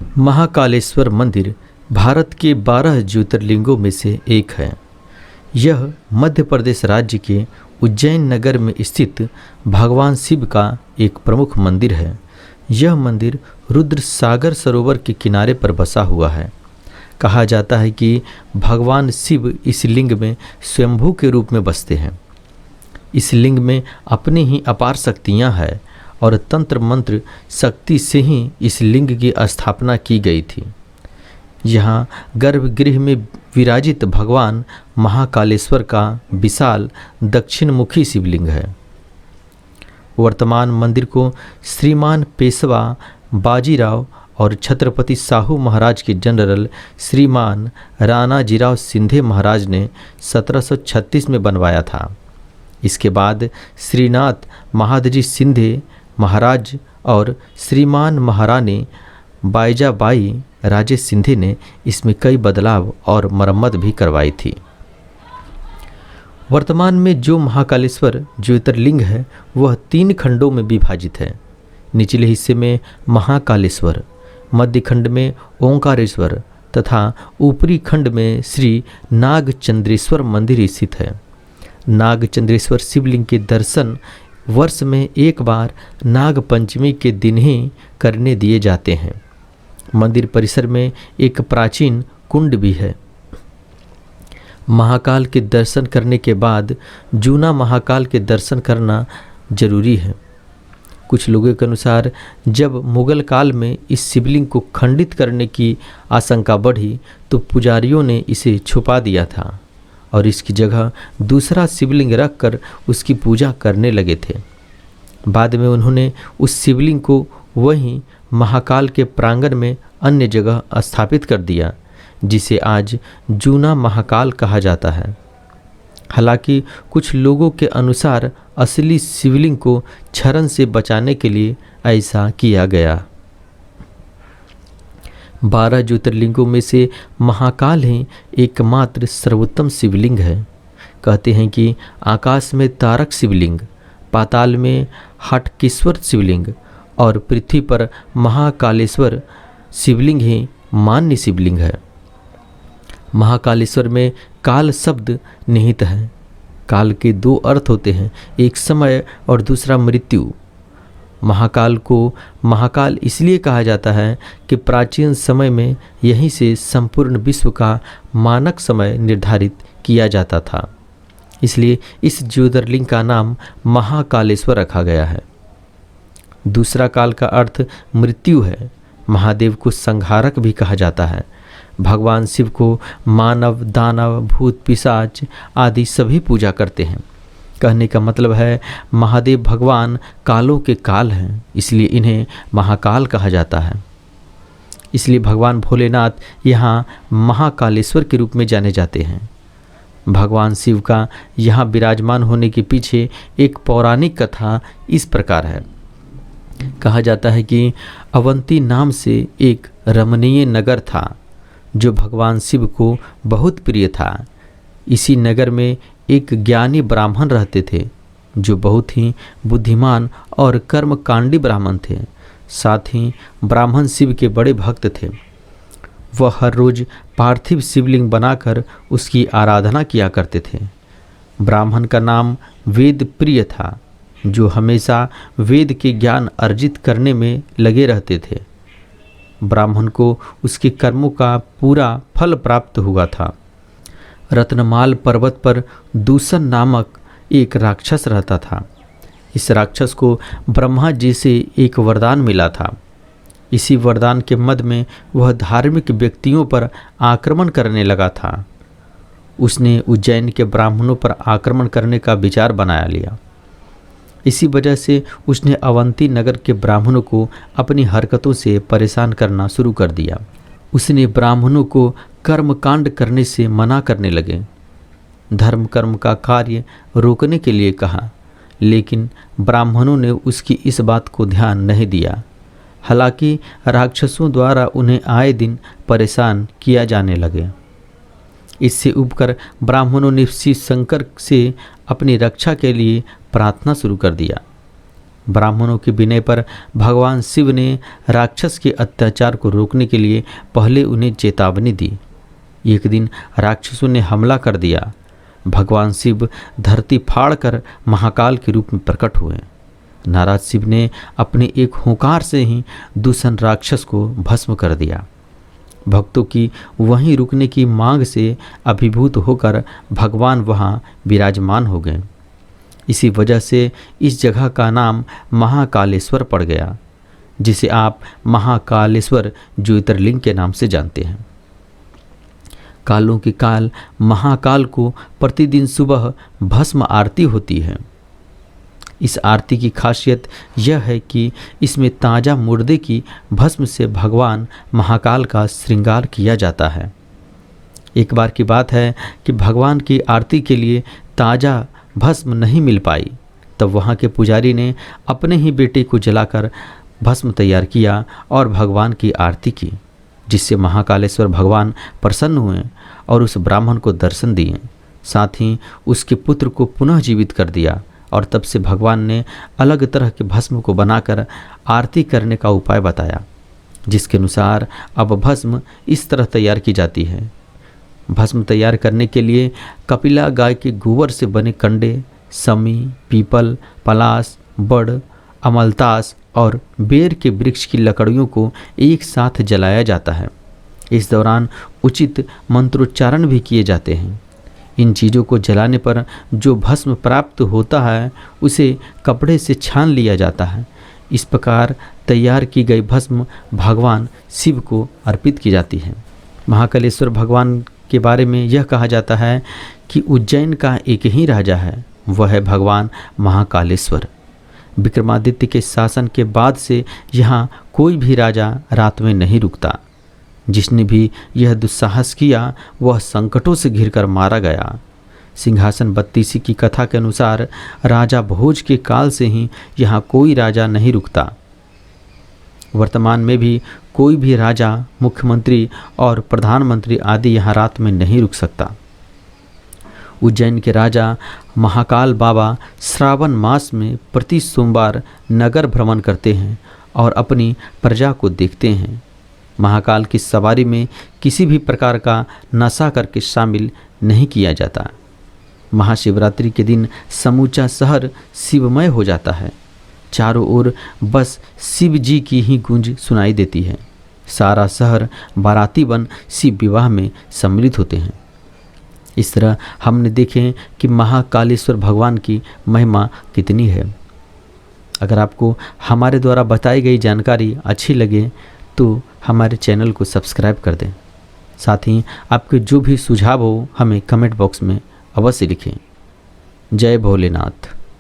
महाकालेश्वर मंदिर भारत के 12 ज्योतिर्लिंगों में से एक है। यह मध्य प्रदेश राज्य के उज्जैन नगर में स्थित भगवान शिव का एक प्रमुख मंदिर है। यह मंदिर रुद्र सागर सरोवर के किनारे पर बसा हुआ है। कहा जाता है कि भगवान शिव इस लिंग में स्वयंभू के रूप में बसते हैं। इस लिंग में अपनी ही अपार शक्तियाँ हैं और तंत्र मंत्र शक्ति से ही इस लिंग की स्थापना की गई थी। यहाँ गर्भगृह में विराजित भगवान महाकालेश्वर का विशाल दक्षिणमुखी शिवलिंग है। वर्तमान मंदिर को श्रीमान पेशवा बाजीराव और छत्रपति साहू महाराज के जनरल श्रीमान राणाजीराव सिंधे महाराज ने 1736 में बनवाया था। इसके बाद श्रीनाथ महादजी सिंधे महाराज और श्रीमान महारानी बाईजाबाई राजे सिंधे ने इसमें कई बदलाव और मरम्मत भी करवाई थी। वर्तमान में जो महाकालेश्वर ज्योतिर्लिंग है वह 3 खंडों में विभाजित है। निचले हिस्से में महाकालेश्वर, मध्य खंड में ओंकारेश्वर तथा ऊपरी खंड में श्री नागचंद्रेश्वर मंदिर स्थित है। नागचंद्रेश्वर शिवलिंग के दर्शन वर्ष में एक बार नाग पंचमी के दिन ही करने दिए जाते हैं। मंदिर परिसर में एक प्राचीन कुंड भी है। महाकाल के दर्शन करने के बाद जूना महाकाल के दर्शन करना जरूरी है। कुछ लोगों के अनुसार जब मुगल काल में इस शिवलिंग को खंडित करने की आशंका बढ़ी तो पुजारियों ने इसे छुपा दिया था और इसकी जगह दूसरा शिवलिंग रखकर उसकी पूजा करने लगे थे। बाद में उन्होंने उस शिवलिंग को वहीं महाकाल के प्रांगण में अन्य जगह स्थापित कर दिया, जिसे आज जूना महाकाल कहा जाता है। हालांकि कुछ लोगों के अनुसार असली शिवलिंग को क्षरण से बचाने के लिए ऐसा किया गया। 12 ज्योतिर्लिंगों में से महाकाल ही एकमात्र सर्वोत्तम शिवलिंग है। कहते हैं कि आकाश में तारक शिवलिंग, पाताल में हाटकेश्वर शिवलिंग और पृथ्वी पर महाकालेश्वर शिवलिंग ही मान्य शिवलिंग है। महाकालेश्वर में काल शब्द निहित है। काल के 2 अर्थ होते हैं, एक समय और दूसरा मृत्यु। महाकाल को महाकाल इसलिए कहा जाता है कि प्राचीन समय में यहीं से संपूर्ण विश्व का मानक समय निर्धारित किया जाता था। इसलिए इस ज्योतिर्लिंग का नाम महाकालेश्वर रखा गया है। दूसरा काल का अर्थ मृत्यु है। महादेव को संहारक भी कहा जाता है। भगवान शिव को मानव, दानव, भूत, पिशाच आदि सभी पूजा करते हैं। कहने का मतलब है महादेव भगवान कालों के काल हैं, इसलिए इन्हें महाकाल कहा जाता है। इसलिए भगवान भोलेनाथ यहाँ महाकालेश्वर के रूप में जाने जाते हैं। भगवान शिव का यहाँ विराजमान होने के पीछे एक पौराणिक कथा इस प्रकार है। कहा जाता है कि अवंती नाम से एक रमणीय नगर था जो भगवान शिव को बहुत प्रिय था। इसी नगर में एक ज्ञानी ब्राह्मण रहते थे जो बहुत ही बुद्धिमान और कर्मकांडी ब्राह्मण थे। साथ ही ब्राह्मण शिव के बड़े भक्त थे। वह हर रोज पार्थिव शिवलिंग बनाकर उसकी आराधना किया करते थे। ब्राह्मण का नाम वेद प्रिय था, जो हमेशा वेद के ज्ञान अर्जित करने में लगे रहते थे। ब्राह्मण को उसके कर्मों का पूरा फल प्राप्त हुआ था। रत्नमाल पर्वत पर दूषण नामक एक राक्षस रहता था। इस राक्षस को ब्रह्मा जी से एक वरदान मिला था। इसी वरदान के मद में वह धार्मिक व्यक्तियों पर आक्रमण करने लगा था। उसने उज्जैन के ब्राह्मणों पर आक्रमण करने का विचार बना लिया। इसी वजह से उसने अवंती नगर के ब्राह्मणों को अपनी हरकतों से परेशान करना शुरू कर दिया। उसने ब्राह्मणों को कर्मकांड करने से मना करने लगे, धर्म कर्म का कार्य रोकने के लिए कहा, लेकिन ब्राह्मणों ने उसकी इस बात को ध्यान नहीं दिया। हालांकि राक्षसों द्वारा उन्हें आए दिन परेशान किया जाने लगे। इससे उबकर ब्राह्मणों ने शिव शंकर से अपनी रक्षा के लिए प्रार्थना शुरू कर दिया। ब्राह्मणों के विनय पर भगवान शिव ने राक्षस के अत्याचार को रोकने के लिए पहले उन्हें चेतावनी दी। एक दिन राक्षसों ने हमला कर दिया। भगवान शिव धरती फाड़कर महाकाल के रूप में प्रकट हुए। नाराज शिव ने अपने एक हुंकार से ही दूषण राक्षस को भस्म कर दिया। भक्तों की वहीं रुकने की मांग से अभिभूत होकर भगवान वहाँ विराजमान हो गए। इसी वजह से इस जगह का नाम महाकालेश्वर पड़ गया, जिसे आप महाकालेश्वर ज्योतिर्लिंग के नाम से जानते हैं। कालों के काल महाकाल को प्रतिदिन सुबह भस्म आरती होती है। इस आरती की खासियत यह है कि इसमें ताज़ा मुर्दे की भस्म से भगवान महाकाल का श्रृंगार किया जाता है। एक बार की बात है कि भगवान की आरती के लिए ताज़ा भस्म नहीं मिल पाई, तब वहाँ के पुजारी ने अपने ही बेटे को जलाकर भस्म तैयार किया और भगवान की आरती की, जिससे महाकालेश्वर भगवान प्रसन्न हुए और उस ब्राह्मण को दर्शन दिए। साथ ही उसके पुत्र को पुनः जीवित कर दिया और तब से भगवान ने अलग तरह के भस्म को बनाकर आरती करने का उपाय बताया, जिसके अनुसार अब भस्म इस तरह तैयार की जाती है। भस्म तैयार करने के लिए कपिला गाय के गोबर से बने कंडे, समी, पीपल, पलास, बड़, अमलतास और बेर के वृक्ष की लकड़ियों को एक साथ जलाया जाता है। इस दौरान उचित मंत्रोच्चारण भी किए जाते हैं। इन चीज़ों को जलाने पर जो भस्म प्राप्त होता है उसे कपड़े से छान लिया जाता है। इस प्रकार तैयार की गई भस्म भगवान शिव को अर्पित की जाती है। महाकालेश्वर भगवान के बारे में यह कहा जाता है कि उज्जैन का एक ही राजा है, वह है भगवान महाकालेश्वर। विक्रमादित्य के शासन के बाद से यहाँ कोई भी राजा रात में नहीं रुकता। जिसने भी यह दुस्साहस किया वह संकटों से घिरकर मारा गया। सिंहासन बत्तीसी की कथा के अनुसार राजा भोज के काल से ही यहाँ कोई राजा नहीं रुकता। वर्तमान में भी कोई भी राजा, मुख्यमंत्री और प्रधानमंत्री आदि यहाँ रात में नहीं रुक सकता। उज्जैन के राजा महाकाल बाबा श्रावण मास में प्रति सोमवार नगर भ्रमण करते हैं और अपनी प्रजा को देखते हैं। महाकाल की सवारी में किसी भी प्रकार का नशा करके शामिल नहीं किया जाता। महाशिवरात्रि के दिन समूचा शहर शिवमय हो जाता है। चारों ओर बस शिव जी की ही गूंज सुनाई देती है। सारा शहर बाराती बन शिव विवाह में सम्मिलित होते हैं। इस तरह हमने देखे कि महाकालेश्वर भगवान की महिमा कितनी है। अगर आपको हमारे द्वारा बताई गई जानकारी अच्छी लगे तो हमारे चैनल को सब्सक्राइब कर दें। साथ ही आपके जो भी सुझाव हो हमें कमेंट बॉक्स में अवश्य लिखें। जय भोलेनाथ।